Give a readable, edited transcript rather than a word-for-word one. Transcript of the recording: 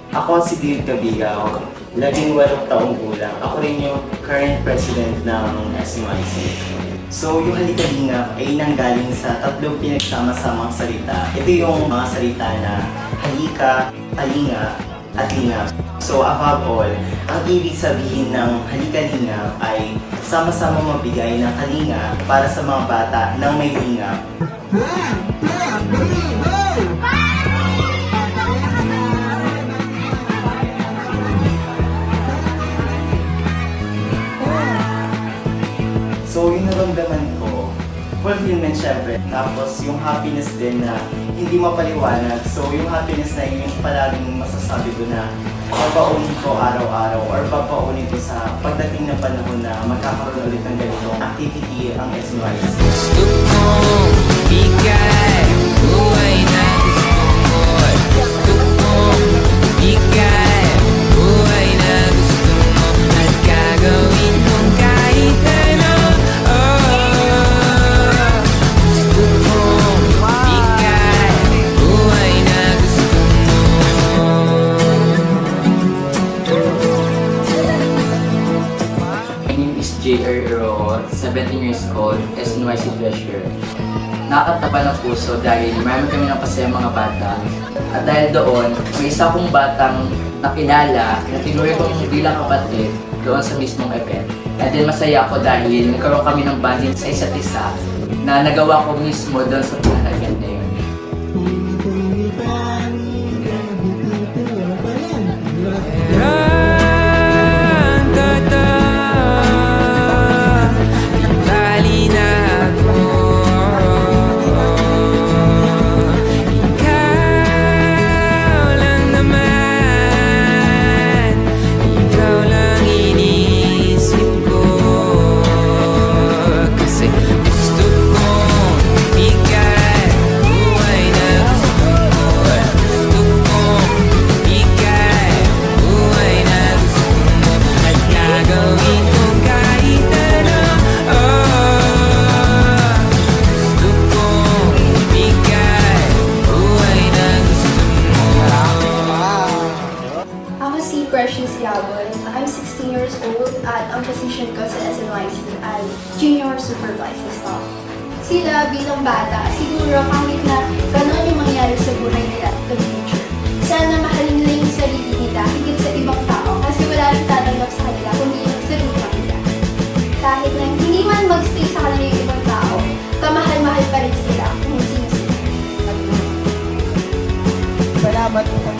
Ako si Dave Cabiao, 18 taong gulang. Ako rin yung current president ng SMIC. So, yung halika-lingap ay nanggaling sa tatlong pinagsama-samang salita. Ito yung mga salita na halika, talinga, at lingap. So, above all, ang ibig sabihin ng halika-lingap ay sama-sama magbigay ng kalinga para sa mga bata ng may lingap. So, yung naramdaman ko, fulfillment syempre. Tapos, yung happiness din na hindi mapaliwanag. So, yung happiness na yun yung palaging masasabi ko na papaunin ko araw-araw or papaunin ko sa pagdating ng panahon na magkakaroon ulit ng ganitong activity ang SMIC. Gusto kong bigay buhay na gusto mo. Gusto kong bigay buhay na gusto mo. At gagawin kong kahit ano. Gusto kong bigay buhay na gusto mo. My name is J.R. Ro, 17 years old, SNYC Treasure. Nakakataba ng puso dahil marami kami ng pasaya mga bata. At dahil doon, may isa kong batang nakilala na tinuloy kong bilang kapatid doon sa mismong event. And then masaya ako dahil nagkaroon kami ng bonding sa isa't isa na nagawa ko mismo doon sa pinaka-event na yun. Ako si Precious Yabon. I'm 16 years old at ang position ko sa SNYC ay Junior Supervisor Staff. Sila bilang bata, siguro kahit na gano'n yung mangyari sa buhay nila in the future, sana mahalin nila yung sarili nila higit sa ibang tao kasi wala rin tatanggap sa kanila kundi yung sarili nila. Kahit na hindi man magstay sa kanila yung ibang tao, kamahal-mahal pa rin sila kung sino sila. Salamat po